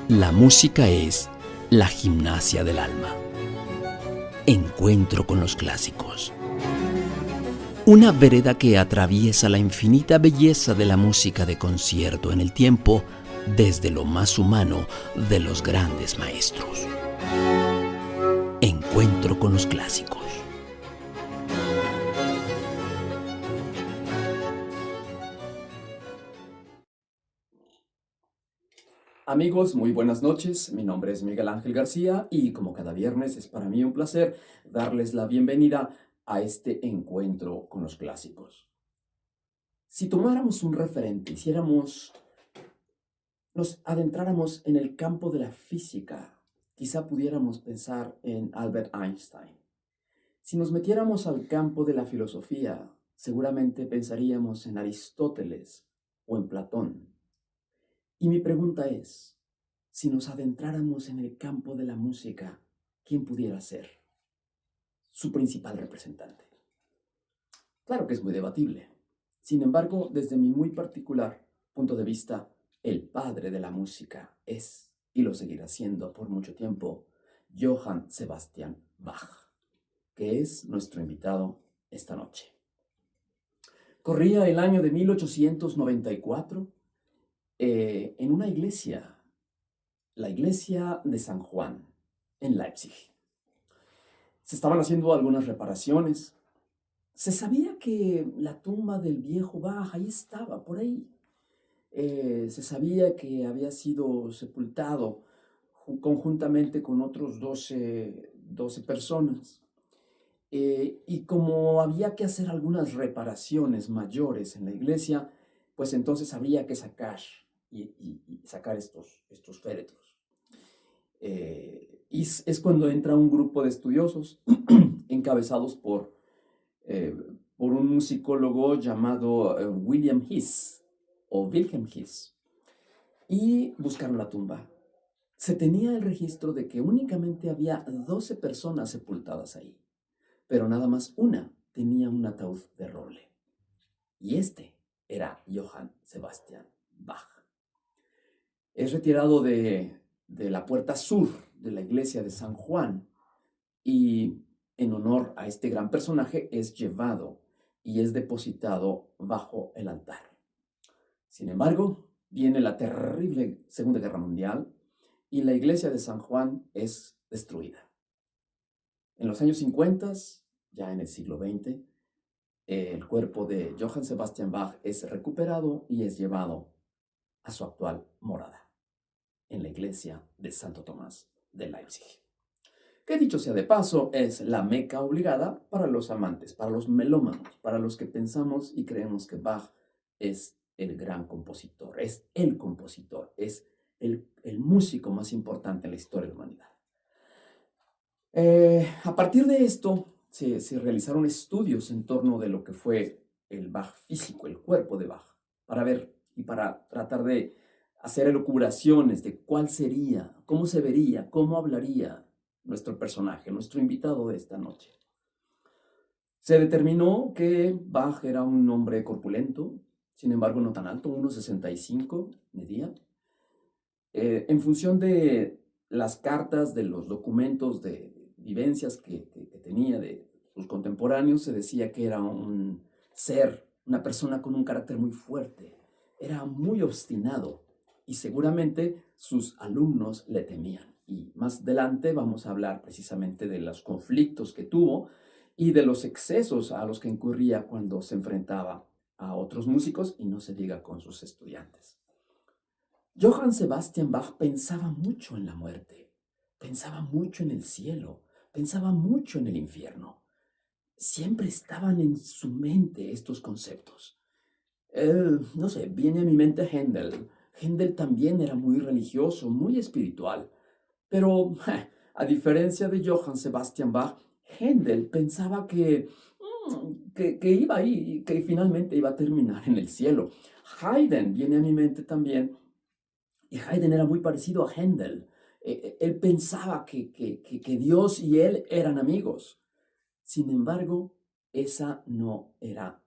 La música es la gimnasia del alma. Encuentro con los clásicos. Una vereda que atraviesa la infinita belleza de la música de concierto en el tiempo desde lo más humano de los grandes maestros. Encuentro con los clásicos. Amigos, muy buenas noches. Mi nombre es Miguel Ángel García y como cada viernes es para mí un placer darles la bienvenida a este encuentro con los clásicos. Si tomáramos un referente, nos adentráramos en el campo de la física, quizá pudiéramos pensar en Albert Einstein. Si nos metiéramos al campo de la filosofía, seguramente pensaríamos en Aristóteles o en Platón. Y mi pregunta es, si nos adentráramos en el campo de la música, ¿quién pudiera ser su principal representante? Claro que es muy debatible. Sin embargo, desde mi muy particular punto de vista, el padre de la música es, y lo seguirá siendo por mucho tiempo, Johann Sebastian Bach, que es nuestro invitado esta noche. Corría el año de 1894 en una iglesia, la iglesia de San Juan, en Leipzig. Se estaban haciendo algunas reparaciones. Se sabía que la tumba del viejo Bach ahí estaba, por ahí. Se sabía que había sido sepultado conjuntamente con otros 12 personas. Y como había que hacer algunas reparaciones mayores en la iglesia, pues entonces habría que sacar y sacar estos féretros. Y es cuando entra un grupo de estudiosos encabezados por un musicólogo llamado William Hiss o Wilhelm Hiss, y buscaron la tumba. Se tenía el registro de que únicamente había 12 personas sepultadas ahí, pero nada más una tenía un ataúd de roble. Y este era Johann Sebastian Bach. Es retirado de la puerta sur de la iglesia de San Juan y en honor a este gran personaje es llevado y es depositado bajo el altar. Sin embargo, viene la terrible Segunda Guerra Mundial y la iglesia de San Juan es destruida. En los años 50, ya en el siglo XX, el cuerpo de Johann Sebastian Bach es recuperado y es llevado a su actual morada, en la iglesia de Santo Tomás de Leipzig. Que dicho sea de paso, es la meca obligada para los amantes, para los melómanos, para los que pensamos y creemos que Bach es el gran compositor, es el compositor, es el músico más importante en la historia de la humanidad. A partir de esto, se realizaron estudios en torno de lo que fue el Bach físico, el cuerpo de Bach, para ver y para tratar de hacer elucubraciones de cuál sería, cómo se vería, cómo hablaría nuestro personaje, nuestro invitado de esta noche. Se determinó que Bach era un hombre corpulento, sin embargo no tan alto, 1,65 medía. En función de las cartas, de los documentos de vivencias que tenía de sus contemporáneos, se decía que era un ser, una persona con un carácter muy fuerte, era muy obstinado y seguramente sus alumnos le temían. Y más adelante vamos a hablar precisamente de los conflictos que tuvo y de los excesos a los que incurría cuando se enfrentaba a otros músicos y no se diga con sus estudiantes. Johann Sebastian Bach pensaba mucho en la muerte, pensaba mucho en el cielo, pensaba mucho en el infierno. Siempre estaban en su mente estos conceptos. No sé, viene a mi mente Händel. Händel también era muy religioso, muy espiritual. Pero, a diferencia de Johann Sebastian Bach, Händel pensaba que iba ahí, que finalmente iba a terminar en el cielo. Haydn viene a mi mente también, y Haydn era muy parecido a Händel. Él pensaba que Dios y él eran amigos. Sin embargo, esa no era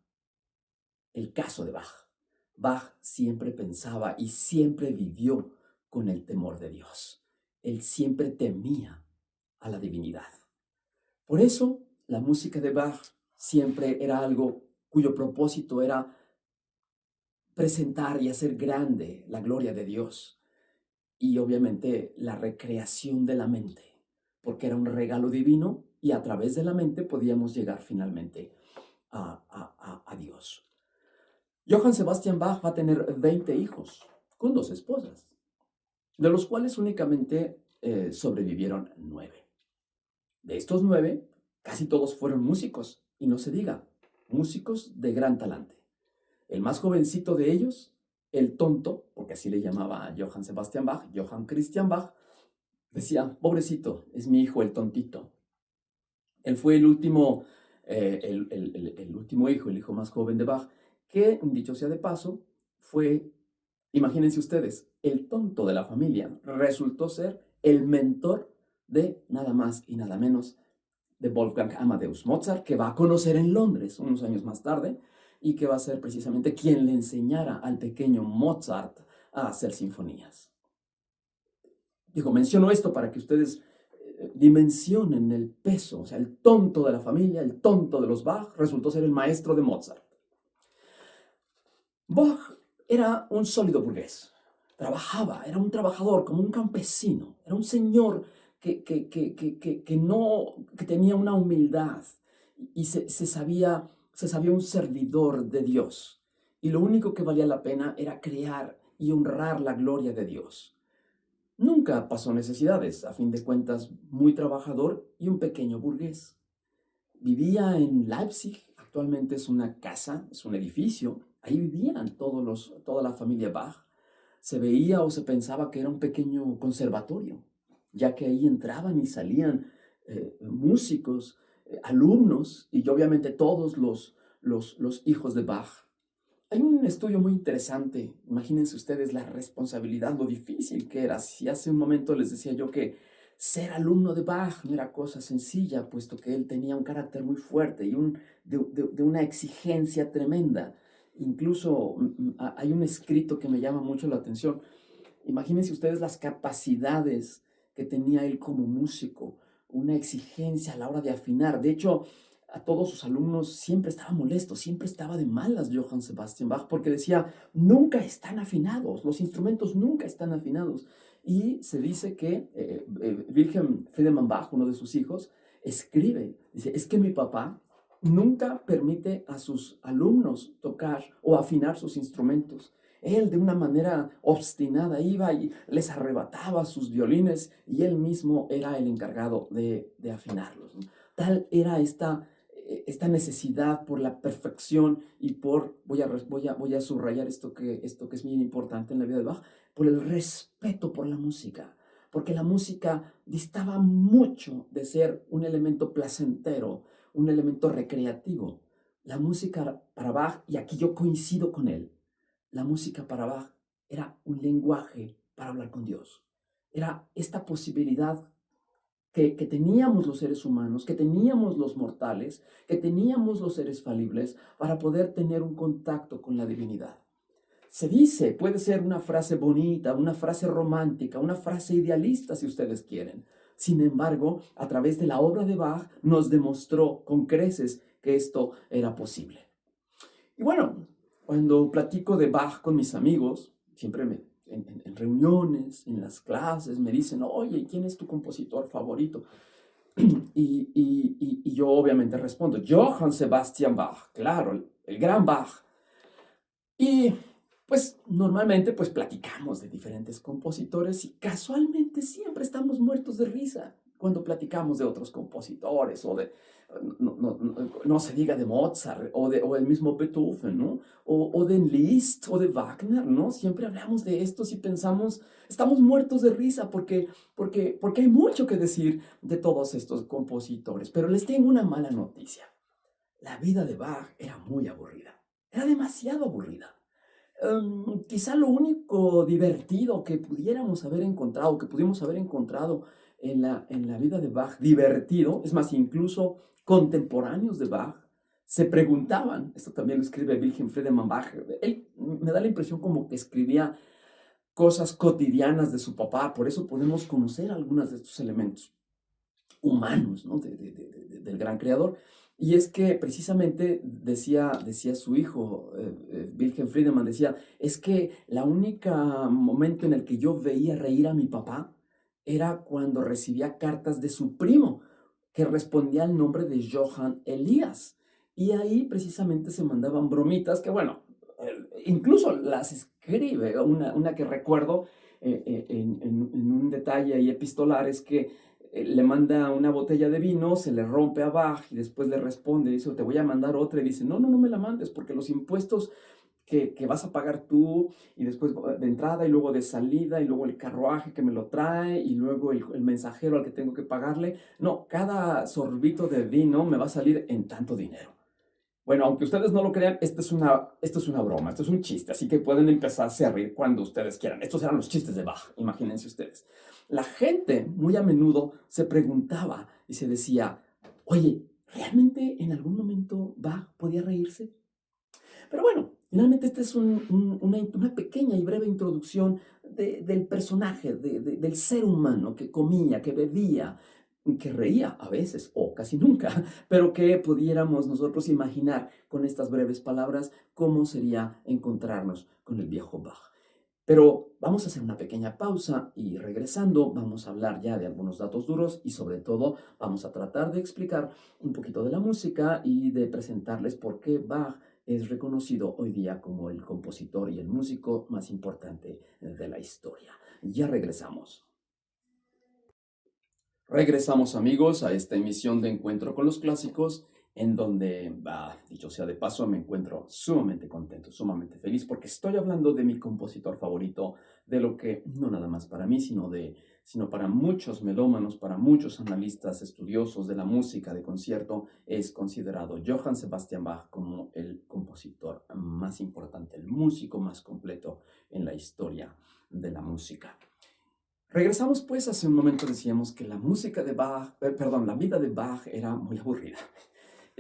el caso de Bach. Bach siempre pensaba y siempre vivió con el temor de Dios. Él siempre temía a la divinidad. Por eso, la música de Bach siempre era algo cuyo propósito era presentar y hacer grande la gloria de Dios y obviamente la recreación de la mente, porque era un regalo divino y a través de la mente podíamos llegar finalmente a Dios. Johann Sebastian Bach va a tener 20 hijos con 2 esposas, de los cuales únicamente sobrevivieron 9. De estos 9, casi todos fueron músicos, y no se diga, músicos de gran talante. El más jovencito de ellos, el tonto, porque así le llamaba a Johann Sebastian Bach, Johann Christian Bach, decía, pobrecito, es mi hijo el tontito. Él fue el último, el último hijo, el hijo más joven de Bach, que, dicho sea de paso, fue, imagínense ustedes, el tonto de la familia. Resultó ser el mentor de nada más y nada menos de Wolfgang Amadeus Mozart, que va a conocer en Londres unos años más tarde y que va a ser precisamente quien le enseñara al pequeño Mozart a hacer sinfonías. Digo, menciono esto para que ustedes dimensionen el peso, o sea, el tonto de la familia, el tonto de los Bach, resultó ser el maestro de Mozart. Bach era un sólido burgués, trabajaba, era un trabajador, como un campesino, era un señor que tenía una humildad y se sabía un servidor de Dios. Y lo único que valía la pena era crear y honrar la gloria de Dios. Nunca pasó necesidades, a fin de cuentas, muy trabajador y un pequeño burgués. Vivía en Leipzig, actualmente es una casa, es un edificio. Ahí vivían toda la familia Bach. Se veía o se pensaba que era un pequeño conservatorio, ya que ahí entraban y salían músicos, alumnos y obviamente todos los hijos de Bach. Hay un estudio muy interesante. Imagínense ustedes la responsabilidad, lo difícil que era. Si hace un momento les decía yo que ser alumno de Bach no era cosa sencilla, puesto que él tenía un carácter muy fuerte y de una exigencia tremenda. Incluso hay un escrito que me llama mucho la atención. Imagínense ustedes las capacidades que tenía él como músico, una exigencia a la hora de afinar. De hecho, a todos sus alumnos siempre estaba molesto, siempre estaba de malas Johann Sebastian Bach, porque decía, nunca están afinados, los instrumentos nunca están afinados. Y se dice que Wilhelm Friedemann Bach, uno de sus hijos, escribe, dice, es que mi papá nunca permite a sus alumnos tocar o afinar sus instrumentos. Él de una manera obstinada iba y les arrebataba sus violines y él mismo era el encargado de afinarlos, ¿no? Tal era esta necesidad por la perfección y voy a subrayar esto que es bien importante en la vida de Bach, por el respeto por la música, porque la música distaba mucho de ser un elemento placentero, un elemento recreativo. La música para Bach, y aquí yo coincido con él, la música para Bach era un lenguaje para hablar con Dios. Era esta posibilidad que teníamos los seres humanos, que teníamos los mortales, que teníamos los seres falibles para poder tener un contacto con la divinidad. Se dice, puede ser una frase bonita, una frase romántica, una frase idealista si ustedes quieren. Sin embargo, a través de la obra de Bach nos demostró con creces que esto era posible. Y bueno, cuando platico de Bach con mis amigos, siempre en reuniones, en las clases, me dicen, oye, ¿quién es tu compositor favorito? Y yo obviamente respondo, Johann Sebastian Bach, claro, el gran Bach. Y pues normalmente pues platicamos de diferentes compositores y casualmente siempre estamos muertos de risa cuando platicamos de otros compositores o de, no se diga de Mozart o el mismo Beethoven, ¿no? O de Liszt o de Wagner, ¿no? Siempre hablamos de estos y pensamos, estamos muertos de risa porque hay mucho que decir de todos estos compositores. Pero les tengo una mala noticia. La vida de Bach era muy aburrida, era demasiado aburrida. Quizá lo único divertido que pudimos haber encontrado en la vida de Bach, divertido, es más, incluso contemporáneos de Bach, se preguntaban, esto también lo escribe Wilhelm Friedemann Bach, él me da la impresión como que escribía cosas cotidianas de su papá. Por eso podemos conocer algunos de estos elementos humanos, ¿no? Del gran creador. Y es que precisamente decía su hijo, Wilhelm Friedemann, decía, es que la única momento en el que yo veía reír a mi papá era cuando recibía cartas de su primo, que respondía al nombre de Johann Elias. Y ahí precisamente se mandaban bromitas que, bueno, incluso las escribe, una que recuerdo en un detalle ahí epistolar es que le manda una botella de vino, se le rompe a Bach y después le responde, dice, te voy a mandar otra y dice, no, no, no me la mandes porque los impuestos que vas a pagar tú y después de entrada y luego de salida y luego el carruaje que me lo trae y luego el mensajero al que tengo que pagarle, no, cada sorbito de vino me va a salir en tanto dinero. Bueno, aunque ustedes no lo crean, esto es una broma, esto es un chiste, así que pueden empezarse a reír cuando ustedes quieran. Estos eran los chistes de Bach, imagínense ustedes. La gente muy a menudo se preguntaba y se decía, oye, ¿realmente en algún momento Bach podía reírse? Pero bueno, finalmente esta es una pequeña y breve introducción del personaje, del ser humano que comía, que bebía, que reía a veces o casi nunca, pero que pudiéramos nosotros imaginar con estas breves palabras cómo sería encontrarnos con el viejo Bach. Pero vamos a hacer una pequeña pausa y regresando vamos a hablar ya de algunos datos duros y sobre todo vamos a tratar de explicar un poquito de la música y de presentarles por qué Bach es reconocido hoy día como el compositor y el músico más importante de la historia. Ya regresamos. Regresamos amigos a esta emisión de Encuentro con los Clásicos, en donde, dicho sea de paso, me encuentro sumamente contento, sumamente feliz, porque estoy hablando de mi compositor favorito, de lo que no nada más para mí, sino para muchos melómanos, para muchos analistas estudiosos de la música de concierto, es considerado Johann Sebastian Bach como el compositor más importante, el músico más completo en la historia de la música. Regresamos pues, hace un momento decíamos que la música de Bach, perdón, la vida de Bach era muy aburrida.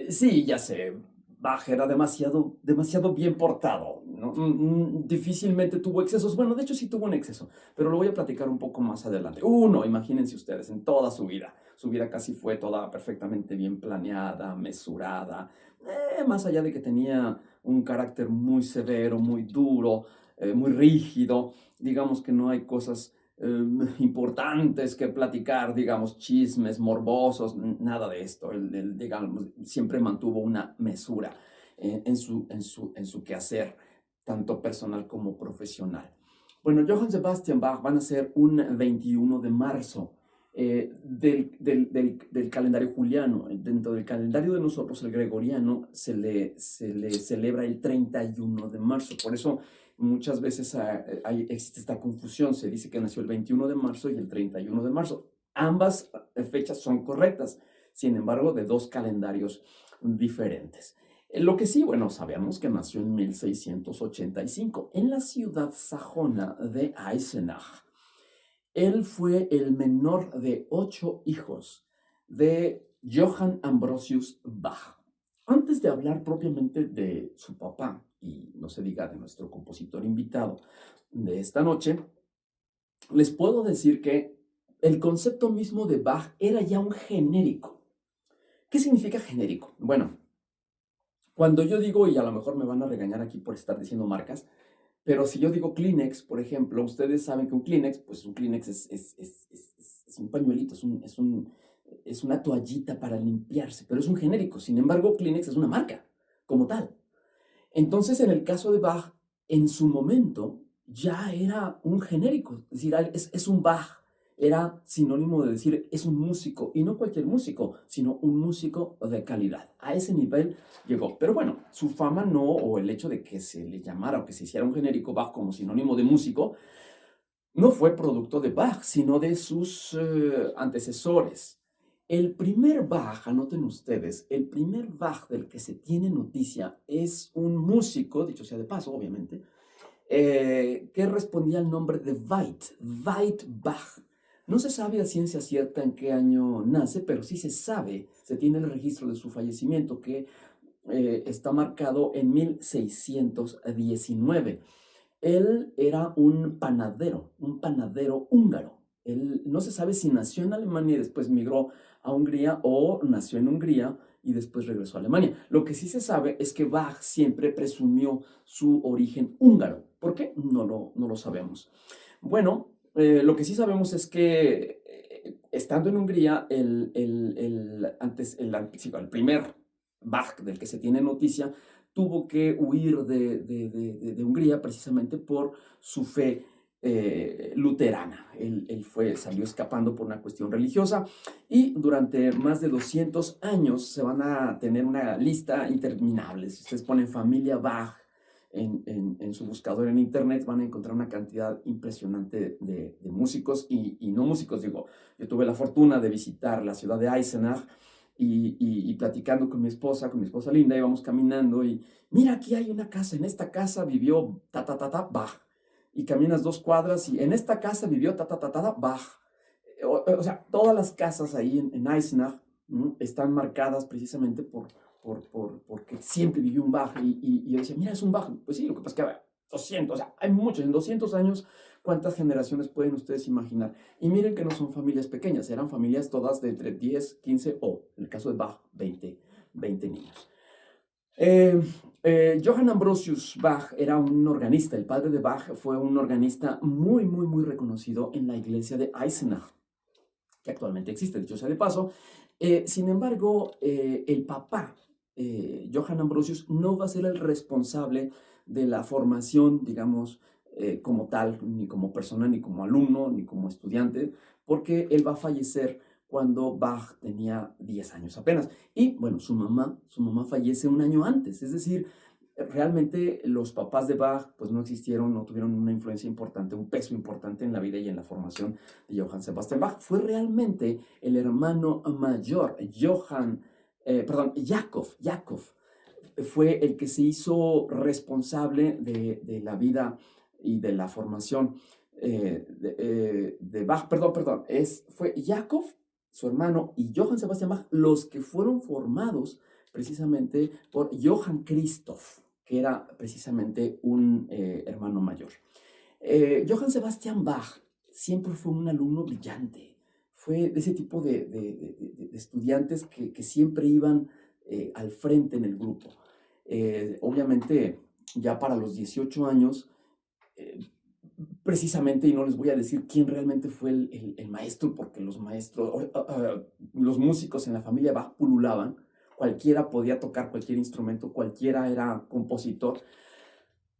Sí, ya sé, Bach era demasiado bien portado, ¿no? Difícilmente tuvo excesos. Bueno, de hecho sí tuvo un exceso, pero lo voy a platicar un poco más adelante. Uno, imagínense ustedes, en toda su vida. Su vida casi fue toda perfectamente bien planeada, mesurada. Más allá de que tenía un carácter muy severo, muy duro, muy rígido, digamos que no hay cosas importantes que platicar, digamos, chismes morbosos, nada de esto. Él, digamos, siempre mantuvo una mesura en su quehacer, tanto personal como profesional. Bueno, Johann Sebastian Bach van a ser un 21 de marzo del calendario juliano. Dentro del calendario de nosotros, el gregoriano, se le celebra el 31 de marzo. Por eso muchas veces existe esta confusión, se dice que nació el 21 de marzo y el 31 de marzo. Ambas fechas son correctas, sin embargo, de dos calendarios diferentes. Lo que sí, bueno, sabemos que nació en 1685 en la ciudad sajona de Eisenach. Él fue el menor de 8 hijos de Johann Ambrosius Bach. Antes de hablar propiamente de su papá, y no se diga de nuestro compositor invitado de esta noche, les puedo decir que el concepto mismo de Bach era ya un genérico. ¿Qué significa genérico? Bueno, cuando yo digo, y a lo mejor me van a regañar aquí por estar diciendo marcas, pero si yo digo Kleenex, por ejemplo, ustedes saben que un Kleenex, pues un Kleenex es un pañuelito, es una toallita para limpiarse, pero es un genérico. Sin embargo, Kleenex es una marca como tal. Entonces, en el caso de Bach, en su momento ya era un genérico, es decir, es un Bach, era sinónimo de decir es un músico, y no cualquier músico, sino un músico de calidad. A ese nivel llegó. Pero bueno, su fama no, o el hecho de que se le llamara o que se hiciera un genérico Bach como sinónimo de músico, no fue producto de Bach, sino de sus antecesores. El primer Bach, anoten ustedes, el primer Bach del que se tiene noticia es un músico, dicho sea de paso, obviamente, que respondía al nombre de Veit Bach. No se sabe a ciencia cierta en qué año nace, pero sí se sabe, se tiene el registro de su fallecimiento que está marcado en 1619. Él era un panadero húngaro. Él no se sabe si nació en Alemania y después migró a Hungría o nació en Hungría y después regresó a Alemania. Lo que sí se sabe es que Bach siempre presumió su origen húngaro. ¿Por qué? No lo sabemos. Bueno, lo que sí sabemos es que estando en Hungría, sí, el primer Bach del que se tiene noticia tuvo que huir de Hungría precisamente por su fe luterana. Él salió escapando por una cuestión religiosa y durante más de 200 años se van a tener una lista interminable. Si ustedes ponen familia Bach en su buscador en internet, van a encontrar una cantidad impresionante de músicos y no músicos, digo. Yo tuve la fortuna de visitar la ciudad de Eisenach y platicando con mi esposa Linda, íbamos caminando y mira, aquí hay una casa, en esta casa vivió Bach. Y caminas 2 cuadras y en esta casa vivió Bach. O sea, todas las casas ahí en Eisenach están marcadas precisamente porque siempre vivió un Bach. Y yo decía, mira, es un Bach. Pues sí, lo que pasa es que 200, o sea, hay muchos. En 200 años, ¿cuántas generaciones pueden ustedes imaginar? Y miren que no son familias pequeñas, eran familias todas de entre 10, 15 o, en el caso de Bach, 20 niños. Johann Ambrosius Bach era un organista. El padre de Bach fue un organista muy, muy, muy reconocido en la iglesia de Eisenach, que actualmente existe, dicho sea de paso. Sin embargo, el papá, Johann Ambrosius, no va a ser el responsable de la formación, digamos, como tal, ni como persona, ni como alumno, ni como estudiante, porque él va a fallecer cuando Bach tenía 10 años apenas. Y bueno, su mamá fallece un año antes, es decir, realmente los papás de Bach pues no existieron, no tuvieron una influencia importante, un peso importante en la vida y en la formación de Johann Sebastian Bach. Fue realmente el hermano mayor, Jakob, fue el que se hizo responsable de la vida y de la formación de Bach. Fue Jakob, su hermano, y Johann Sebastian Bach los que fueron formados precisamente por Johann Christoph, que era precisamente un hermano mayor. Johann Sebastian Bach siempre fue un alumno brillante, fue de ese tipo de estudiantes que siempre iban al frente en el grupo. Obviamente, ya para los 18 años, precisamente, y no les voy a decir quién realmente fue el maestro, porque los músicos en la familia Bach pululaban, cualquiera podía tocar cualquier instrumento, cualquiera era compositor.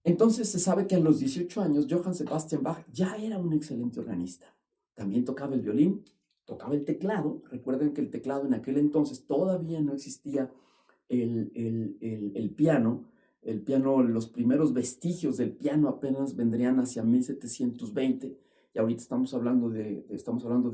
Entonces se sabe que a los 18 años Johann Sebastian Bach ya era un excelente organista. También tocaba el violín, tocaba el teclado. Recuerden que el teclado en aquel entonces todavía no existía el piano. El piano, los primeros vestigios del piano apenas vendrían hacia 1720 y ahorita estamos hablando de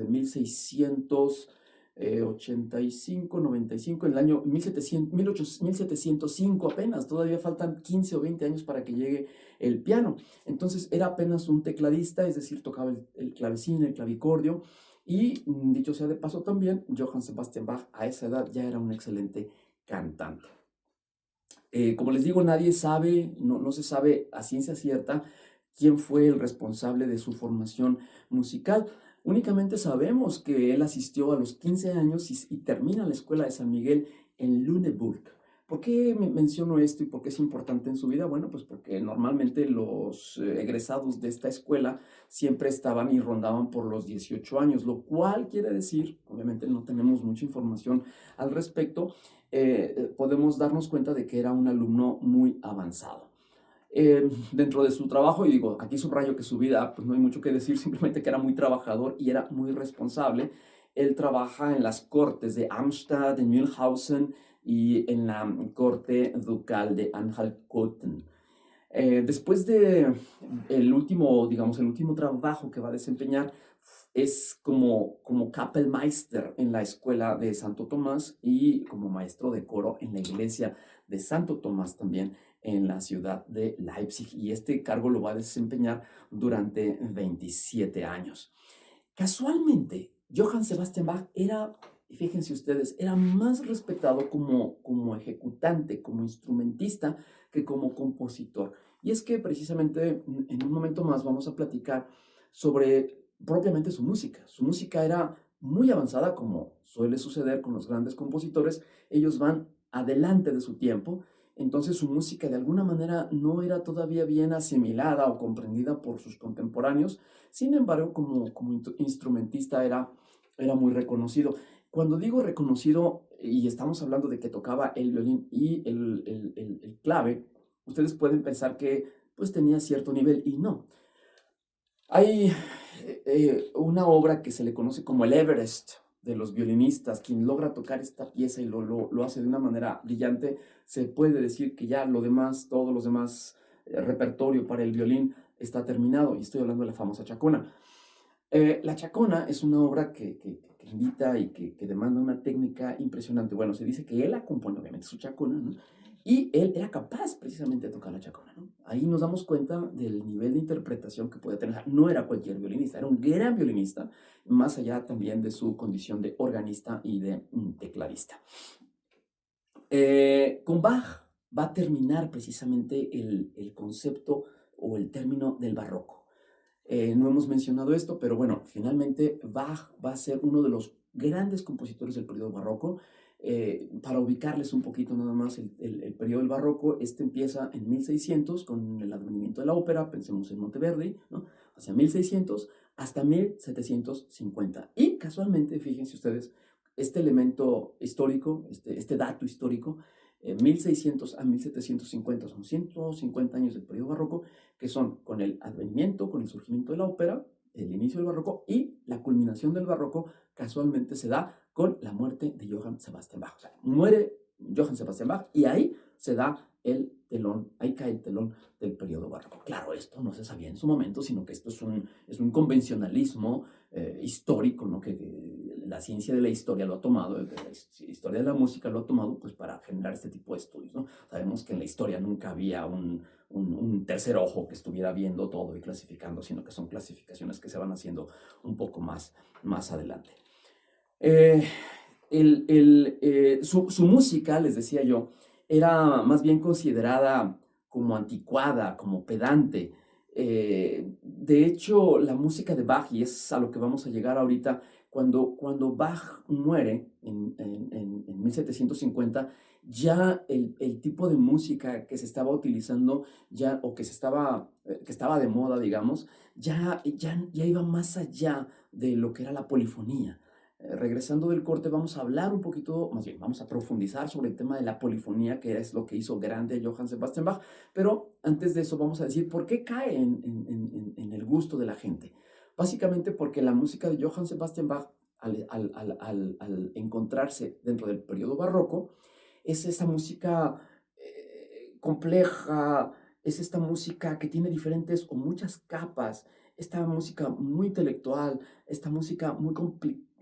1685, 95, en el año 1705 apenas, todavía faltan 15 o 20 años para que llegue el piano. Entonces era apenas un tecladista, es decir, tocaba el clavecín, el clavicordio y, dicho sea de paso también, Johann Sebastian Bach a esa edad ya era un excelente cantante. Como les digo, nadie sabe, no se sabe a ciencia cierta quién fue el responsable de su formación musical. Únicamente sabemos que él asistió a los 15 años y termina la escuela de San Miguel en Lüneburg. ¿Por qué menciono esto y por qué es importante en su vida? Bueno, pues porque normalmente los egresados de esta escuela siempre estaban y rondaban por los 18 años, lo cual quiere decir, obviamente no tenemos mucha información al respecto, podemos darnos cuenta de que era un alumno muy avanzado. Dentro de su trabajo, y digo, aquí subrayo que su vida, pues no hay mucho que decir, simplemente que era muy trabajador y era muy responsable. Él trabaja en las cortes de Amstatt, de Mühlhausen y en la corte ducal de Anhalt-Köthen. Después de el último trabajo que va a desempeñar es como Kapellmeister en la escuela de Santo Tomás y como maestro de coro en la iglesia de Santo Tomás también en la ciudad de Leipzig, y este cargo lo va a desempeñar durante 27 años. Casualmente, Johann Sebastian Bach era, fíjense ustedes, era más respetado como ejecutante, como instrumentista, que como compositor. Y es que precisamente en un momento más vamos a platicar sobre propiamente su música. Su música era muy avanzada, como suele suceder con los grandes compositores. Ellos van adelante de su tiempo, entonces su música de alguna manera no era todavía bien asimilada o comprendida por sus contemporáneos. Sin embargo, como instrumentista era muy reconocido. Cuando digo reconocido, y estamos hablando de que tocaba el violín y el clave, ustedes pueden pensar que pues tenía cierto nivel y no. Hay una obra que se le conoce como el Everest de los violinistas. Quien logra tocar esta pieza y lo hace de una manera brillante, se puede decir que ya lo demás, todos los demás repertorio para el violín está terminado. Y estoy hablando de la famosa Chacona. La Chacona es una obra que invita y que demanda una técnica impresionante. Bueno, se dice que él la compone, obviamente, su Chacona, ¿no? Y él era capaz precisamente de tocar la Chacona, ¿no? Ahí nos damos cuenta del nivel de interpretación que puede tener. No era cualquier violinista, era un gran violinista, más allá también de su condición de organista y de tecladista. Con Bach va a terminar precisamente el concepto o el término del barroco. No hemos mencionado esto, pero bueno, finalmente Bach va a ser uno de los grandes compositores del periodo barroco. Para ubicarles un poquito nada más el periodo del barroco, este empieza en 1600 con el advenimiento de la ópera, pensemos en Monteverdi, ¿no? Hacia 1600 hasta 1750. Y casualmente, fíjense ustedes, este elemento histórico, este dato histórico, 1600 a 1750 son 150 años del periodo barroco, que son con el advenimiento, con el surgimiento de la ópera, el inicio del barroco y la culminación del barroco casualmente se da con la muerte de Johann Sebastian Bach. O sea, muere Johann Sebastian Bach y ahí se da el telón, ahí cae el telón del periodo barroco. Claro, esto no se sabía en su momento, sino que esto es un convencionalismo histórico, ¿no? Que la ciencia de la historia lo ha tomado, la historia de la música lo ha tomado pues para generar este tipo de estudios, ¿no? Sabemos que en la historia nunca había un tercer ojo que estuviera viendo todo y clasificando, sino que son clasificaciones que se van haciendo un poco más adelante. Su música, les decía yo, era más bien considerada como anticuada, como pedante. De hecho, la música de Bach, y es a lo que vamos a llegar ahorita, cuando Bach muere en 1750, ya el tipo de música que se estaba utilizando, ya, o que estaba de moda, digamos, ya iba más allá de lo que era la polifonía. Regresando del corte, vamos a hablar un poquito, más bien, vamos a profundizar sobre el tema de la polifonía, que es lo que hizo grande a Johann Sebastian Bach, pero antes de eso vamos a decir por qué cae en el gusto de la gente. Básicamente porque la música de Johann Sebastian Bach, al encontrarse dentro del periodo barroco, es esa música compleja, es esta música que tiene diferentes o muchas capas, esta música muy intelectual, esta música muy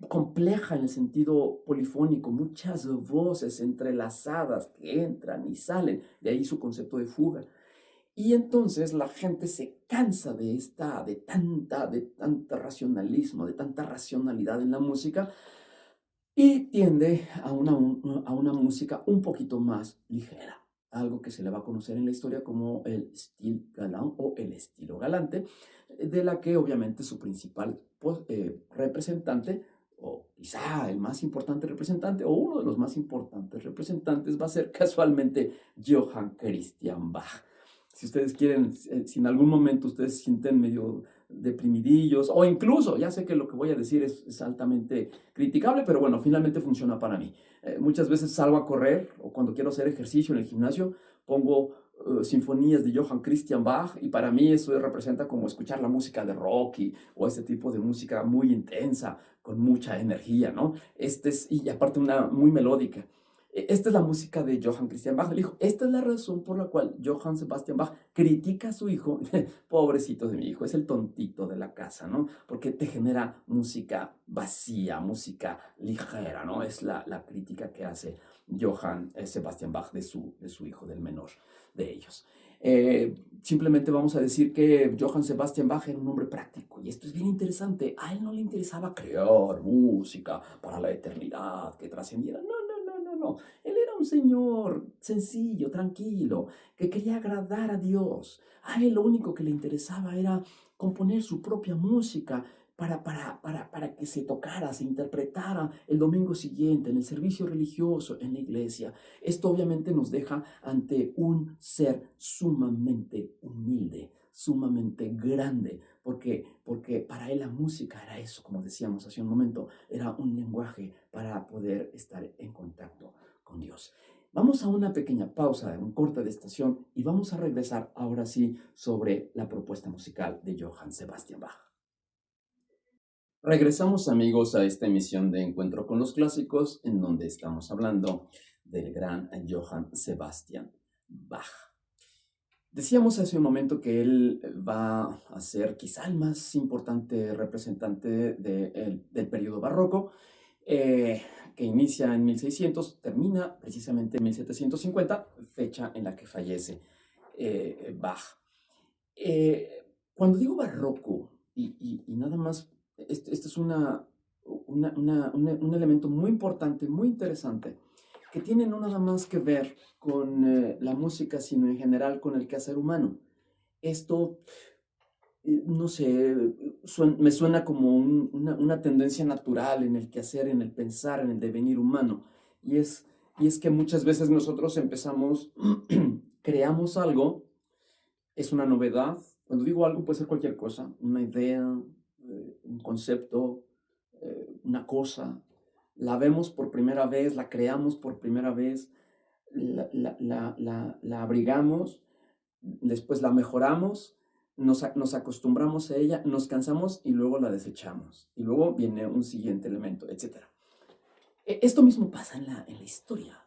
compleja en el sentido polifónico, muchas voces entrelazadas que entran y salen, de ahí su concepto de fuga. Y entonces la gente se cansa de tanta racionalismo, de tanta racionalidad en la música y tiende a una música un poquito más ligera, algo que se le va a conocer en la historia como el style galant o el estilo galante, de la que obviamente su principal representante, o quizá el más importante representante, o uno de los más importantes representantes, va a ser casualmente Johann Christian Bach. Si ustedes quieren, si en algún momento ustedes se sienten medio deprimidillos, o incluso, ya sé que lo que voy a decir es altamente criticable, pero bueno, finalmente funciona para mí. Muchas veces salgo a correr, o cuando quiero hacer ejercicio en el gimnasio, pongo sinfonías de Johann Christian Bach, y para mí eso representa como escuchar la música de rock o ese tipo de música muy intensa, con mucha energía, ¿no? Y aparte una muy melódica. Esta es la música de Johann Christian Bach. Le dijo, esta es la razón por la cual Johann Sebastian Bach critica a su hijo. Pobrecito de mi hijo, es el tontito de la casa, ¿no? Porque te genera música vacía, música ligera, ¿no? Es la crítica que hace Johann Sebastian Bach de su hijo, del menor de ellos. Simplemente vamos a decir que Johann Sebastian Bach era un hombre práctico, y esto es bien interesante. A él no le interesaba crear música para la eternidad, que trascendiera. No. Él era era un señor sencillo, tranquilo, que quería agradar a Dios. A él lo único que le interesaba era componer su propia música para que se tocara, se interpretara el domingo siguiente en el servicio religioso en la iglesia. Esto obviamente nos deja ante un ser sumamente humilde, sumamente grande, porque para él la música era eso, como decíamos hace un momento, era un lenguaje para poder estar en contacto con Dios. Vamos a una pequeña pausa, un corte de estación, y vamos a regresar ahora sí sobre la propuesta musical de Johann Sebastian Bach. Regresamos, amigos, a esta emisión de Encuentro con los Clásicos, en donde estamos hablando del gran Johann Sebastian Bach. Decíamos hace un momento que él va a ser quizá el más importante representante del periodo barroco, que inicia en 1600, termina precisamente en 1750, fecha en la que fallece Bach. Cuando digo barroco, y nada más, esto es un elemento muy importante, muy interesante, que tiene no nada más que ver con la música, sino en general con el quehacer humano. Esto, no sé, me suena como una tendencia natural en el quehacer, en el pensar, en el devenir humano. Y es que muchas veces nosotros empezamos, creamos algo, es una novedad. Cuando digo algo puede ser cualquier cosa, una idea, un concepto, una cosa. La vemos por primera vez, la creamos por primera vez, la abrigamos, después la mejoramos, nos acostumbramos a ella, nos cansamos y luego la desechamos. Y luego viene un siguiente elemento, etc. Esto mismo pasa en la historia.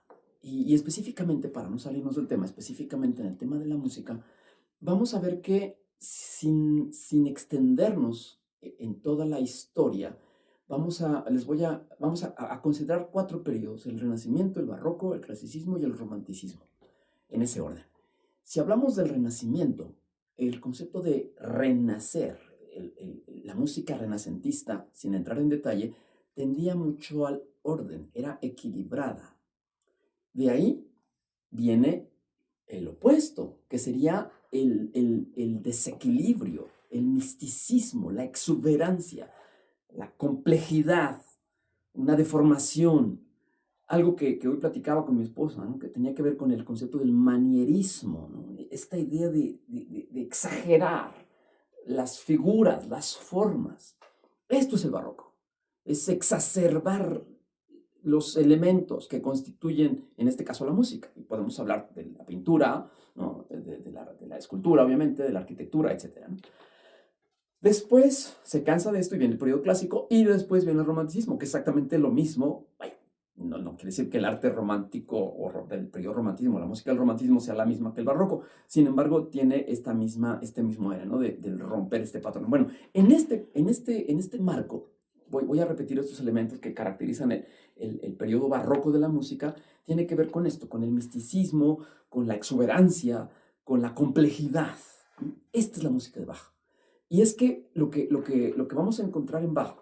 Y específicamente, para no salirnos del tema, específicamente en el tema de la música, vamos a ver que sin extendernos en toda la historia, vamos a considerar 4 periodos: el Renacimiento, el Barroco, el Clasicismo y el Romanticismo, en ese orden. Si hablamos del Renacimiento, el concepto de renacer, la música renacentista, sin entrar en detalle, tendía mucho al orden, era equilibrada. De ahí viene el opuesto, que sería el desequilibrio, el misticismo, la exuberancia, la complejidad, una deformación. Algo que hoy platicaba con mi esposa, ¿no? Que tenía que ver con el concepto del manierismo, ¿no? Esta idea de exagerar las figuras, las formas. Esto es el barroco, es exacerbar los elementos que constituyen, en este caso, la música. Y podemos hablar de la pintura, ¿no? de la escultura, obviamente, de la arquitectura, etc., ¿no? Después se cansa de esto y viene el periodo clásico, y después viene el romanticismo, que es exactamente lo mismo. No quiere decir que el arte romántico o del periodo romantismo, la música del romantismo sea la misma que el barroco. Sin embargo, tiene este mismo era, ¿no? Del romper este patrón. Bueno, en este marco, voy a repetir estos elementos que caracterizan el periodo barroco de la música. Tiene que ver con esto, con el misticismo, con la exuberancia, con la complejidad. Esta es la música de Bach. Y es que lo que vamos a encontrar en Bach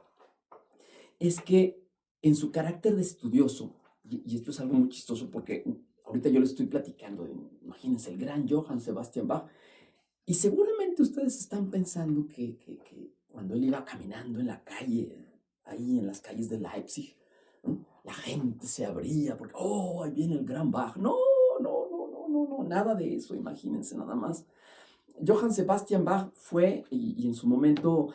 es que en su carácter de estudioso, y esto es algo muy chistoso porque ahorita yo le estoy platicando, imagínense, el gran Johann Sebastian Bach, y seguramente ustedes están pensando que cuando él iba caminando en la calle, ahí en las calles de Leipzig, ¿no? La gente se abría porque, oh, ahí viene el gran Bach. No, nada de eso, imagínense nada más. Johann Sebastian Bach fue, y en su momento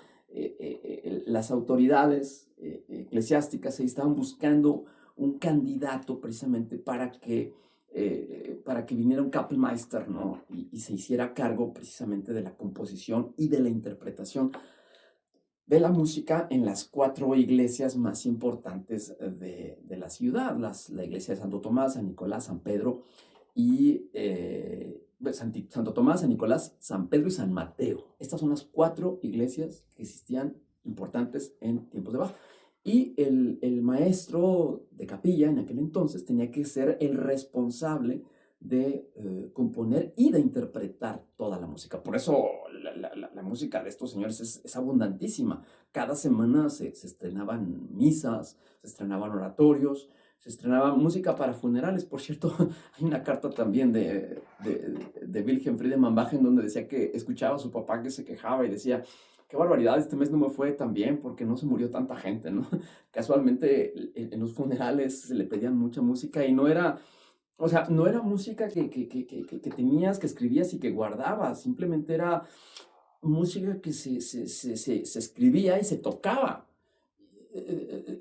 las autoridades eclesiásticas ahí estaban buscando un candidato precisamente para que viniera un Kapellmeister, ¿no? y se hiciera cargo precisamente de la composición y de la interpretación de la música en las 4 iglesias más importantes de la ciudad, la iglesia de Santo Tomás, San Nicolás, San Pedro y Santo Tomás, San Nicolás, San Pedro y San Mateo. Estas son las 4 iglesias que existían importantes en tiempos de Bach. Y el maestro de capilla en aquel entonces tenía que ser el responsable de componer y de interpretar toda la música. Por eso la música de estos señores es abundantísima. Cada semana se estrenaban misas, se estrenaban oratorios, Se estrenaba música para funerales. Por cierto, hay una carta también de Wilhelm Friedemann Bach en donde decía que escuchaba a su papá que se quejaba y decía, qué barbaridad, este mes no me fue tan bien porque no se murió tanta gente, ¿no? Casualmente en los funerales se le pedían mucha música y no era, o sea, no era música que tenías, que escribías y que guardabas, simplemente era música que se escribía y se tocaba.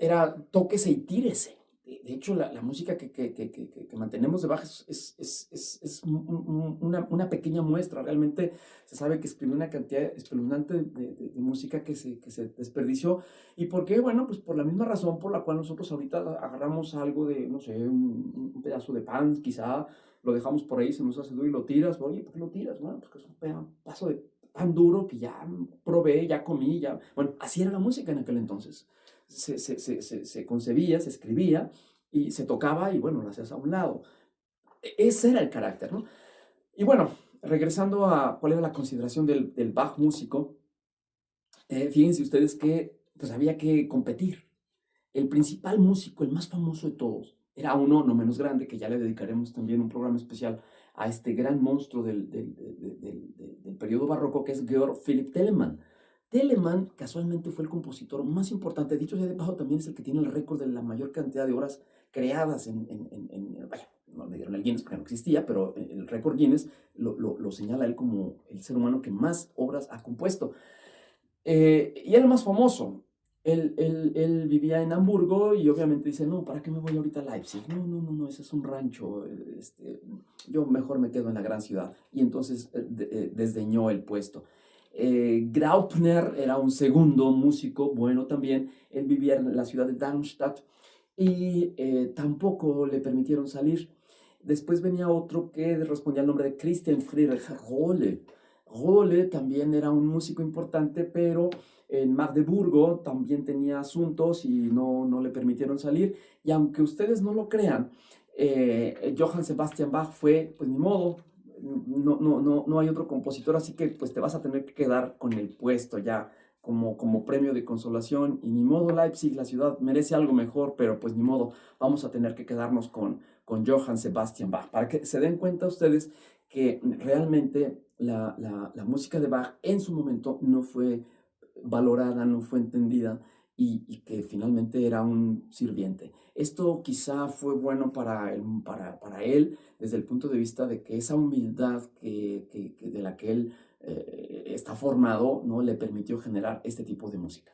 Era tóquese y tírese. De hecho, la música que mantenemos de Bach es una pequeña muestra. Realmente se sabe que escribió una cantidad espeluznante de música que se desperdició. ¿Y por qué? Bueno, pues por la misma razón por la cual nosotros ahorita agarramos algo de, no sé, un pedazo de pan, quizá lo dejamos por ahí, se nos hace duro y lo tiras. Oye, ¿por qué lo tiras? Bueno, pues que es un pedazo de pan duro que ya probé, ya comí, ya... Bueno, así era la música en aquel entonces. Se concebía, se escribía y se tocaba y bueno, lo hacías a un lado. Ese era el carácter, ¿no? Y bueno, regresando a cuál era la consideración del Bach músico, fíjense ustedes que pues había que competir. El principal músico, el más famoso de todos, era uno no menos grande, que ya le dedicaremos también un programa especial a este gran monstruo del periodo barroco, que es Georg Philipp Telemann. Telemann casualmente fue el compositor más importante, dicho sea de paso, también es el que tiene el récord de la mayor cantidad de obras creadas vaya, no le dieron el Guinness porque no existía, pero el récord Guinness lo señala él como el ser humano que más obras ha compuesto. Y era el más famoso. Él vivía en Hamburgo y obviamente dice, no, ¿para qué me voy ahorita a Leipzig? No, no, no, no, ese es un rancho. Yo mejor me quedo en la gran ciudad. Y entonces desdeñó el puesto. Graupner era un segundo músico, bueno también. Él vivía en la ciudad de Darmstadt y tampoco le permitieron salir. Después venía otro que respondía al nombre de Christian Friedrich Rohle. Rohle también era un músico importante, pero en Magdeburgo también tenía asuntos y no le permitieron salir. Y aunque ustedes no lo crean, Johann Sebastian Bach fue, pues ni modo, no hay otro compositor, así que pues te vas a tener que quedar con el puesto ya como premio de consolación. Y ni modo, Leipzig, la ciudad merece algo mejor, pero pues ni modo, vamos a tener que quedarnos con Johann Sebastian Bach, para que se den cuenta ustedes que realmente la música de Bach en su momento no fue valorada, no fue entendida y que finalmente era un sirviente. Esto quizá fue bueno para él desde el punto de vista de que esa humildad de la que él está formado, ¿no? Le permitió generar este tipo de música.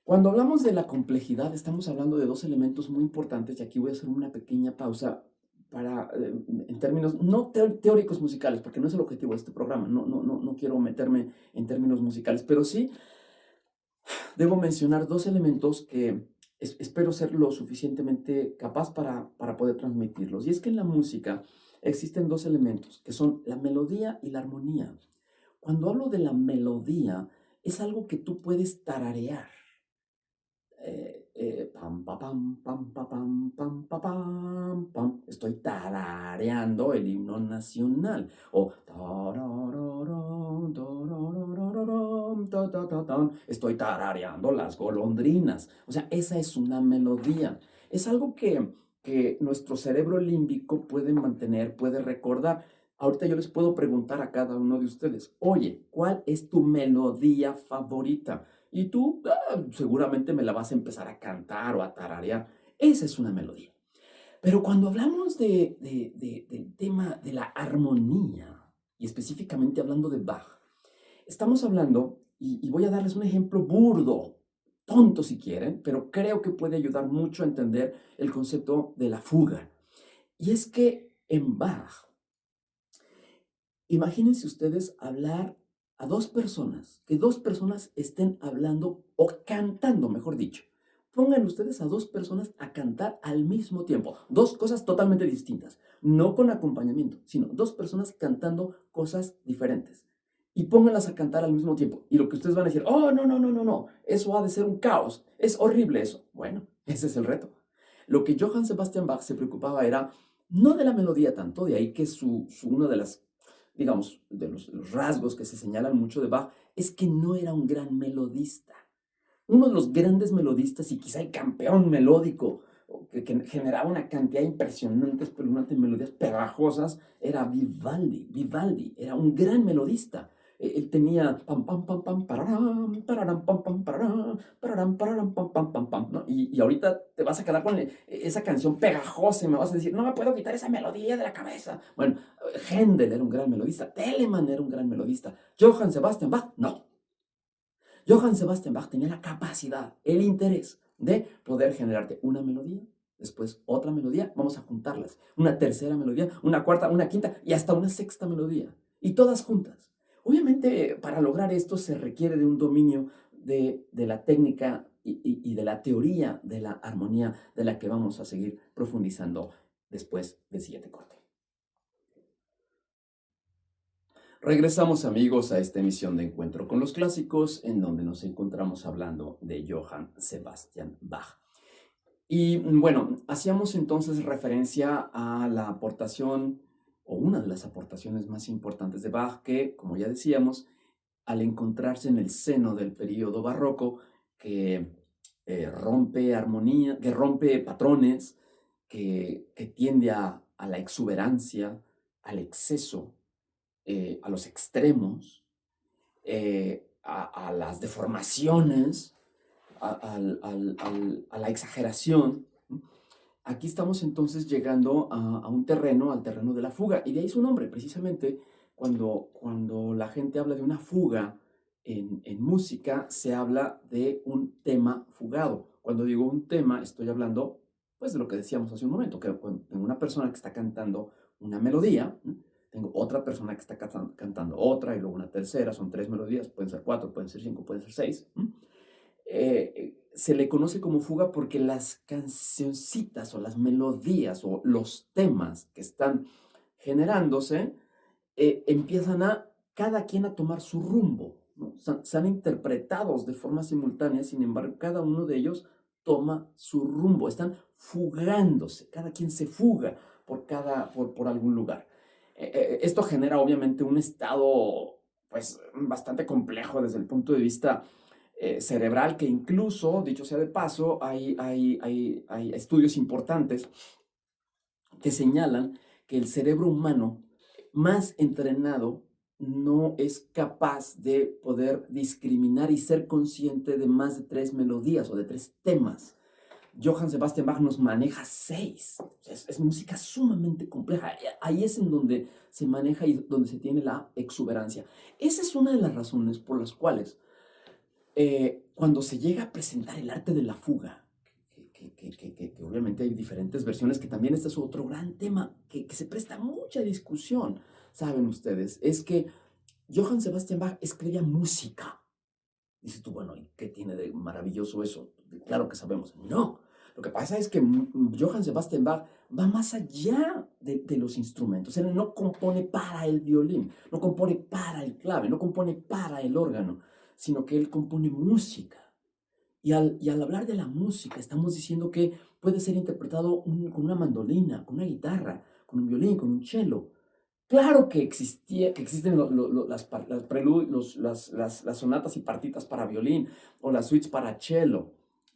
Cuando hablamos de la complejidad, estamos hablando de dos elementos muy importantes y aquí voy a hacer una pequeña pausa para, en términos no teóricos musicales, porque no es el objetivo de este programa, no quiero meterme en términos musicales, pero sí debo mencionar dos elementos que espero ser lo suficientemente capaz para poder transmitirlos. Y es que en la música existen dos elementos, que son la melodía y la armonía. Cuando hablo de la melodía, es algo que tú puedes tararear. Pam, pa, pam, pam, pa, pam, pam, pa, pam, pam. Estoy tarareando el himno nacional. O estoy tarareando las golondrinas. O sea, esa es una melodía. Es algo que nuestro cerebro límbico puede mantener, puede recordar. Ahorita yo les puedo preguntar a cada uno de ustedes, oye, ¿cuál es tu melodía favorita? Y tú seguramente me la vas a empezar a cantar o a tararear. Esa es una melodía. Pero cuando hablamos del tema de la armonía, y específicamente hablando de Bach, estamos hablando, y voy a darles un ejemplo burdo, tonto si quieren, pero creo que puede ayudar mucho a entender el concepto de la fuga. Y es que en Bach, imagínense ustedes hablar a dos personas, que dos personas estén hablando o cantando, mejor dicho. Pongan ustedes a dos personas a cantar al mismo tiempo. Dos cosas totalmente distintas. No con acompañamiento, sino dos personas cantando cosas diferentes. Y pónganlas a cantar al mismo tiempo. Y lo que ustedes van a decir, oh, no, no, no, no, no. Eso ha de ser un caos. Es horrible eso. Bueno, ese es el reto. Lo que Johann Sebastian Bach se preocupaba era no de la melodía tanto, de ahí que una de las digamos, de los rasgos que se señalan mucho de Bach, es que no era un gran melodista. Uno de los grandes melodistas y quizá el campeón melódico que generaba una cantidad impresionante, espeluznante de melodías pegajosas, era Vivaldi. Vivaldi era un gran melodista. Él tenía pam, pam, pam, pam, pararam, pararam, pam, pam, pararam, pararam, pararam, pam, pam, pam, pam, ¿no? Y ahorita te vas a quedar con esa canción pegajosa y me vas a decir, no me puedo quitar esa melodía de la cabeza. Bueno, Händel era un gran melodista, Telemann era un gran melodista, Johann Sebastian Bach, no. Johann Sebastian Bach tenía la capacidad, el interés de poder generarte una melodía, después otra melodía, vamos a juntarlas, una tercera melodía, una cuarta, una quinta y hasta una sexta melodía, y todas juntas. Obviamente, para lograr esto se requiere de un dominio de la técnica y de la teoría de la armonía, de la que vamos a seguir profundizando después del siguiente corte. Regresamos, amigos, a esta emisión de Encuentro con los Clásicos, en donde nos encontramos hablando de Johann Sebastian Bach. Y bueno, hacíamos entonces referencia a la aportación, o una de las aportaciones más importantes de Bach, que, como ya decíamos, al encontrarse en el seno del período barroco, que rompe armonía, que rompe patrones, que tiende a la exuberancia, al exceso, a los extremos, a las deformaciones, a la exageración. Aquí estamos entonces llegando a un terreno, al terreno de la fuga, y de ahí su nombre, precisamente cuando la gente habla de una fuga en música, se habla de un tema fugado. Cuando digo un tema, estoy hablando pues de lo que decíamos hace un momento, que cuando tengo una persona que está cantando una melodía, tengo otra persona que está cantando otra, y luego una tercera, son 3 melodías, pueden ser 4, pueden ser 5, pueden ser 6. Se le conoce como fuga porque las cancioncitas o las melodías o los temas que están generándose empiezan cada quien a tomar su rumbo, ¿no? Son interpretados de forma simultánea, sin embargo, cada uno de ellos toma su rumbo, están fugándose, cada quien se fuga por algún lugar. Esto genera obviamente un estado pues bastante complejo desde el punto de vista cerebral, que incluso, dicho sea de paso, hay estudios importantes que señalan que el cerebro humano más entrenado no es capaz de poder discriminar y ser consciente de más de 3 melodías o de 3 temas. Johann Sebastian Bach nos maneja 6. Es música sumamente compleja. Ahí es en donde se maneja y donde se tiene la exuberancia. Esa es una de las razones por las cuales cuando se llega a presentar el arte de la fuga, que obviamente hay diferentes versiones, que también este es otro gran tema que se presta mucha discusión, saben ustedes, es que Johann Sebastian Bach escribía música. Dices tú, bueno, ¿y qué tiene de maravilloso eso? Claro que sabemos. No, lo que pasa es que Johann Sebastian Bach va más allá de los instrumentos. Él no compone para el violín, no compone para el clave, no compone para el órgano, sino que él compone música. Y al hablar de la música, estamos diciendo que puede ser interpretado con una mandolina, con una guitarra, con un violín, con un cello. Claro que existen las sonatas y partitas para violín o las suites para cello,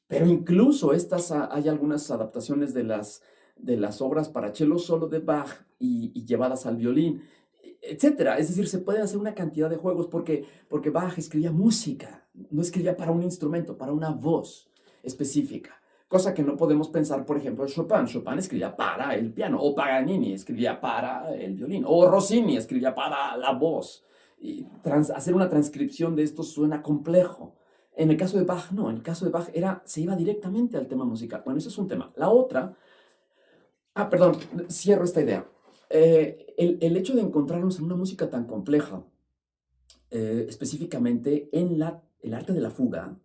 pero incluso hay algunas adaptaciones de las obras para cello solo de Bach y llevadas al violín, etcétera. Es decir, se puede hacer una cantidad de juegos porque Bach escribía música, no escribía para un instrumento, para una voz específica. Cosa que no podemos pensar, por ejemplo, en Chopin. Chopin escribía para el piano, o Paganini escribía para el violín, o Rossini escribía para la voz. Y hacer una transcripción de esto suena complejo. En el caso de Bach, no. En el caso de Bach se iba directamente al tema musical. Bueno, eso es un tema. La otra... perdón, cierro esta idea. El hecho de encontrarnos en una música tan compleja, específicamente en el arte de la fuga,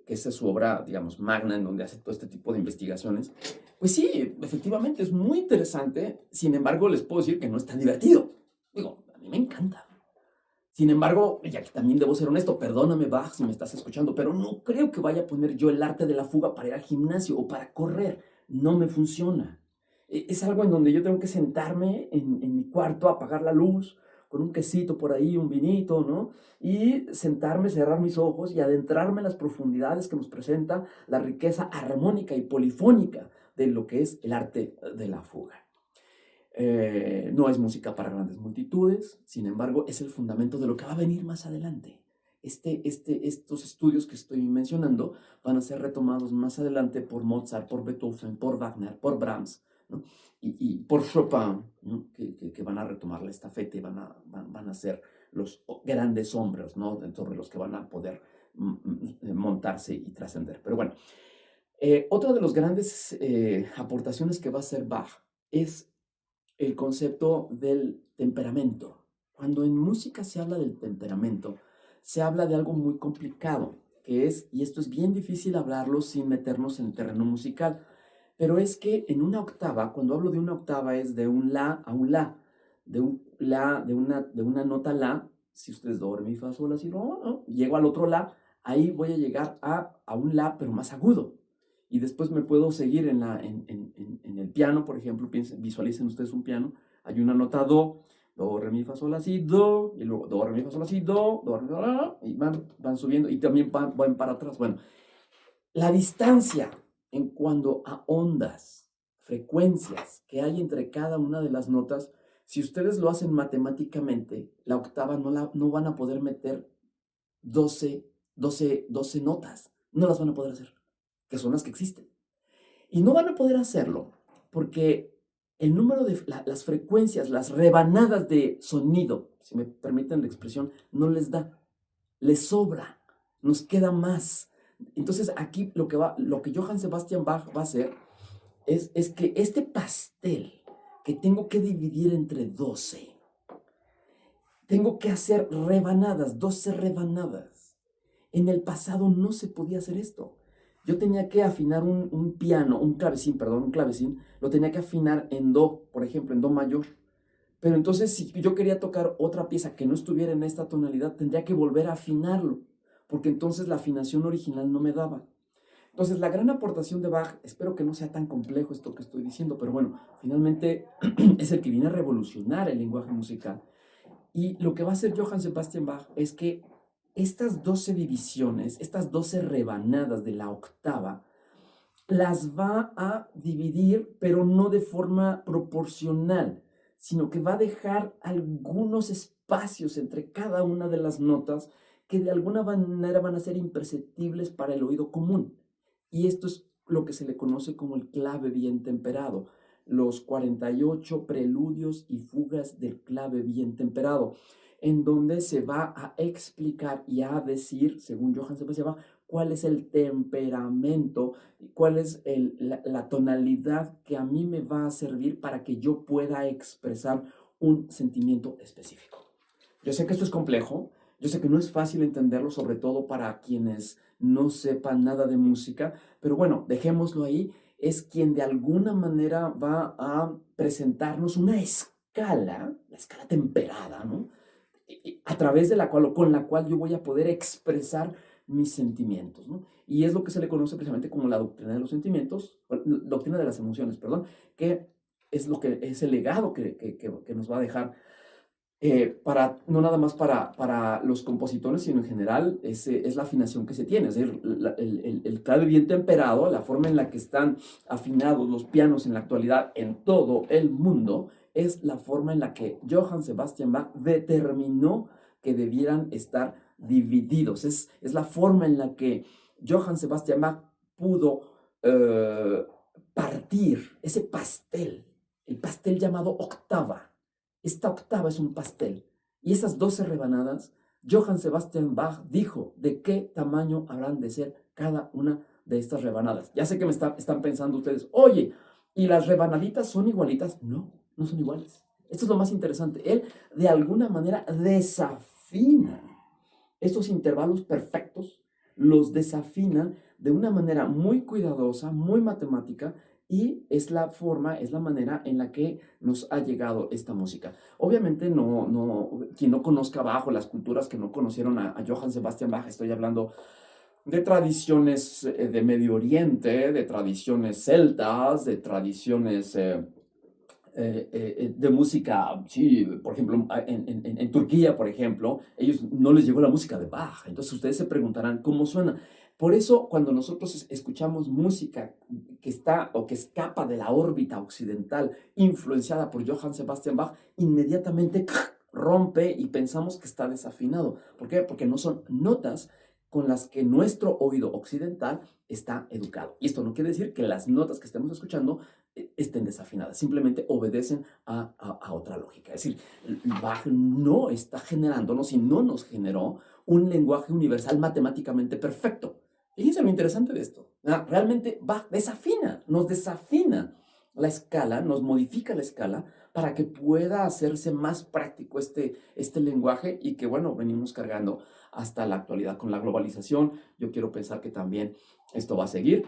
que esa es su obra, digamos, magna, en donde hace todo este tipo de investigaciones, pues sí, efectivamente es muy interesante. Sin embargo, les puedo decir que no es tan divertido. Digo, a mí me encanta. Sin embargo, y aquí también debo ser honesto, perdóname Bach si me estás escuchando, pero no creo que vaya a poner yo el arte de la fuga para ir al gimnasio o para correr. No me funciona. Es algo en donde yo tengo que sentarme en mi cuarto, apagar la luz, con un quesito por ahí, un vinito, ¿no? Y sentarme, cerrar mis ojos y adentrarme en las profundidades que nos presenta la riqueza armónica y polifónica de lo que es el arte de la fuga. No es música para grandes multitudes, sin embargo, es el fundamento de lo que va a venir más adelante. Estos estudios que estoy mencionando van a ser retomados más adelante por Mozart, por Beethoven, por Wagner, por Brahms, ¿no? y por Chopin, ¿no? que van a retomar la estafeta y van a ser los grandes hombres, ¿no? Dentro de los que van a poder montarse y trascender. Pero bueno, otra de las grandes aportaciones que va a hacer Bach es el concepto del temperamento. Cuando en música se habla del temperamento, se habla de algo muy complicado, que es, y esto es bien difícil hablarlo sin meternos en el terreno musical, pero es que en una octava, cuando hablo de una octava, es de un la a un la, de un la, de una nota la, si ustedes do, re, mi, fa, sol, la, si, no, no, llego al otro la, ahí voy a llegar a un la, pero más agudo. Y después me puedo seguir en el piano, por ejemplo, visualicen ustedes un piano, hay una nota do, re, mi, fa, sol, la, si, do, y luego do, re, mi, fa, sol, la, si, do, re, mi, fa, sol, la, y van subiendo, y también van para atrás. Bueno, la distancia en cuanto a ondas, frecuencias que hay entre cada una de las notas, si ustedes lo hacen matemáticamente, la octava no van a poder meter 12 notas, no las van a poder hacer, que son las que existen. Y no van a poder hacerlo porque el número de las frecuencias, las rebanadas de sonido, si me permiten la expresión, no les da, les sobra, nos queda más. Entonces aquí lo que Johann Sebastian Bach va a hacer es que este pastel que tengo que dividir entre 12, tengo que hacer rebanadas, 12 rebanadas. En el pasado no se podía hacer esto. Yo tenía que afinar un clavecín, lo tenía que afinar en do, por ejemplo, en do mayor. Pero entonces, si yo quería tocar otra pieza que no estuviera en esta tonalidad, tendría que volver a afinarlo, porque entonces la afinación original no me daba. Entonces, la gran aportación de Bach, espero que no sea tan complejo esto que estoy diciendo, pero bueno, finalmente es el que viene a revolucionar el lenguaje musical. Y lo que va a hacer Johann Sebastian Bach es que estas 12 divisiones, estas 12 rebanadas de la octava, las va a dividir, pero no de forma proporcional, sino que va a dejar algunos espacios entre cada una de las notas que de alguna manera van a ser imperceptibles para el oído común. Y esto es lo que se le conoce como el clave bien temperado, los 48 preludios y fugas del clave bien temperado, en donde se va a explicar y a decir, según Johann Sebastian Bach, cuál es el temperamento, cuál es la tonalidad que a mí me va a servir para que yo pueda expresar un sentimiento específico. Yo sé que esto es complejo, yo sé que no es fácil entenderlo, sobre todo para quienes no sepan nada de música, pero bueno, dejémoslo ahí. Es quien de alguna manera va a presentarnos una escala, la escala temperada, ¿no? A través de la cual o con la cual yo voy a poder expresar mis sentimientos, ¿no? Y es lo que se le conoce precisamente como la doctrina de los sentimientos, doctrina de las emociones, perdón, que es lo que es el legado que nos va a dejar no nada más para los compositores, sino en general es la afinación que se tiene, es decir, el clave bien temperado, la forma en la que están afinados los pianos en la actualidad en todo el mundo, es la forma en la que Johann Sebastian Bach determinó que debieran estar divididos, es la forma en la que Johann Sebastian Bach pudo partir ese pastel, el pastel llamado octava. Esta octava es un pastel. Y esas 12 rebanadas, Johann Sebastian Bach dijo de qué tamaño habrán de ser cada una de estas rebanadas. Ya sé que están pensando ustedes, oye, ¿y las rebanaditas son igualitas? No, no son iguales. Esto es lo más interesante. Él, de alguna manera, desafina estos intervalos perfectos, los desafina de una manera muy cuidadosa, muy matemática, y es la manera en la que nos ha llegado esta música. Obviamente, quien no conozca Bach o las culturas que no conocieron a Johann Sebastian Bach, estoy hablando de tradiciones de Medio Oriente, de tradiciones celtas, de tradiciones de música, sí, por ejemplo, en Turquía, por ejemplo, ellos no les llegó la música de Bach. Entonces ustedes se preguntarán, ¿cómo suena? Por eso, cuando nosotros escuchamos música que está o que escapa de la órbita occidental, influenciada por Johann Sebastian Bach, inmediatamente rompe y pensamos que está desafinado. ¿Por qué? Porque no son notas con las que nuestro oído occidental está educado. Y esto no quiere decir que las notas que estemos escuchando estén desafinadas, simplemente obedecen a otra lógica. Es decir, Bach no está generándonos y no nos generó un lenguaje universal matemáticamente perfecto. Fíjense lo interesante de esto. Realmente Bach nos desafina la escala, nos modifica la escala para que pueda hacerse más práctico este lenguaje y que, bueno, venimos cargando hasta la actualidad con la globalización. Yo quiero pensar que también esto va a seguir.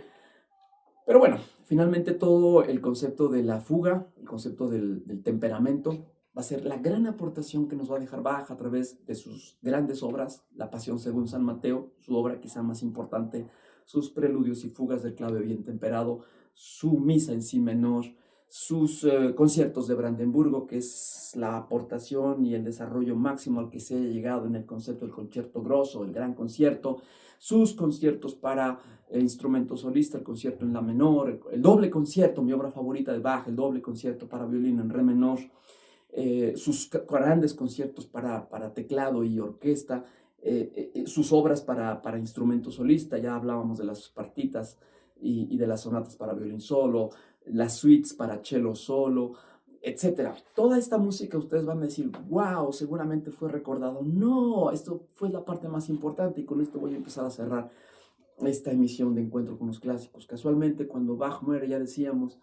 Pero bueno, finalmente todo el concepto de la fuga, el concepto del temperamento, va a ser la gran aportación que nos va a dejar Bach a través de sus grandes obras, La Pasión según San Mateo, su obra quizá más importante, sus preludios y fugas del clave bien temperado, su misa en si menor, sus conciertos de Brandenburgo, que es la aportación y el desarrollo máximo al que se haya llegado en el concepto del concierto grosso, el gran concierto, sus conciertos para instrumento solista, el concierto en la menor, el doble concierto, mi obra favorita de Bach, el doble concierto para violín en re menor, sus grandes conciertos para teclado y orquesta, sus obras para instrumento solista, ya hablábamos de las partitas y de las sonatas para violín solo, las suites para cello solo, etcétera. Toda esta música ustedes van a decir, wow, seguramente fue recordado. No, esto fue la parte más importante y con esto voy a empezar a cerrar esta emisión de Encuentro con los Clásicos. Casualmente, cuando Bach muere, ya decíamos,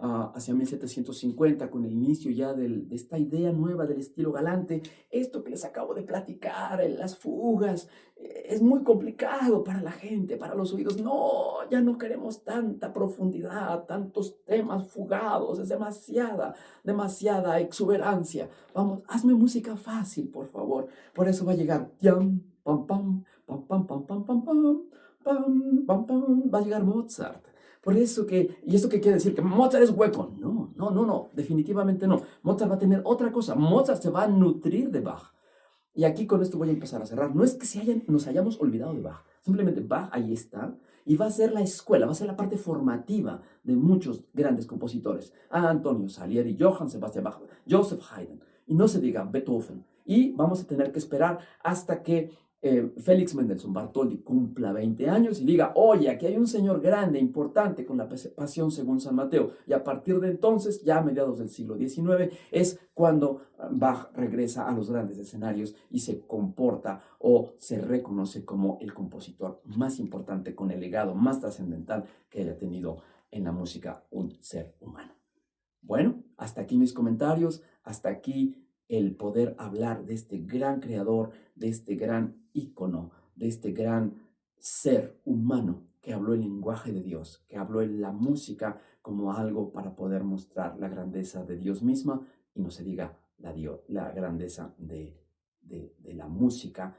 hacia 1750, con el inicio ya de esta idea nueva del estilo galante, esto que les acabo de platicar, las fugas, es muy complicado para la gente, para los oídos. No, ya no queremos tanta profundidad, tantos temas fugados, es demasiada exuberancia. Vamos, hazme música fácil, por favor. Por eso va a llegar, pam, pam, pam, pam, pam, pam, pam, pam, pam, pam, pam, pam, va a llegar Mozart. Por eso ¿y esto qué quiere decir? ¿Que Mozart es hueco? No, definitivamente no. Mozart va a tener otra cosa. Mozart se va a nutrir de Bach. Y aquí con esto voy a empezar a cerrar. No es que nos hayamos olvidado de Bach. Simplemente Bach ahí está y va a ser la escuela, va a ser la parte formativa de muchos grandes compositores. Antonio Salieri, Johann Sebastian Bach, Joseph Haydn, y no se diga Beethoven. Y vamos a tener que esperar hasta que Félix Mendelssohn Bartholdy cumpla 20 años y diga, oye, aquí hay un señor grande, importante, con la Pasión según San Mateo. Y a partir de entonces, ya a mediados del siglo XIX, es cuando Bach regresa a los grandes escenarios y se comporta o se reconoce como el compositor más importante, con el legado más trascendental que haya tenido en la música un ser humano. Bueno, hasta aquí mis comentarios, hasta aquí el poder hablar de este gran creador, de este gran ícono, de este gran ser humano que habló el lenguaje de Dios, que habló en la música como algo para poder mostrar la grandeza de Dios misma y no se diga la grandeza de la música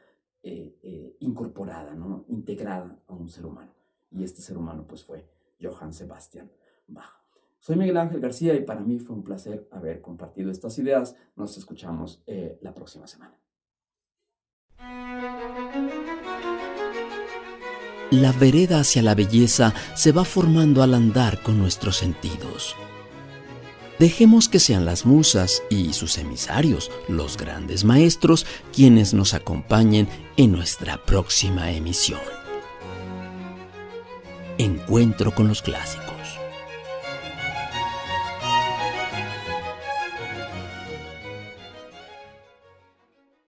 incorporada, ¿no? Integrada a un ser humano. Y este ser humano pues fue Johann Sebastian Bach. Soy Miguel Ángel García y para mí fue un placer haber compartido estas ideas. Nos escuchamos la próxima semana. La vereda hacia la belleza se va formando al andar con nuestros sentidos. Dejemos que sean las musas y sus emisarios, los grandes maestros, quienes nos acompañen en nuestra próxima emisión. Encuentro con los clásicos.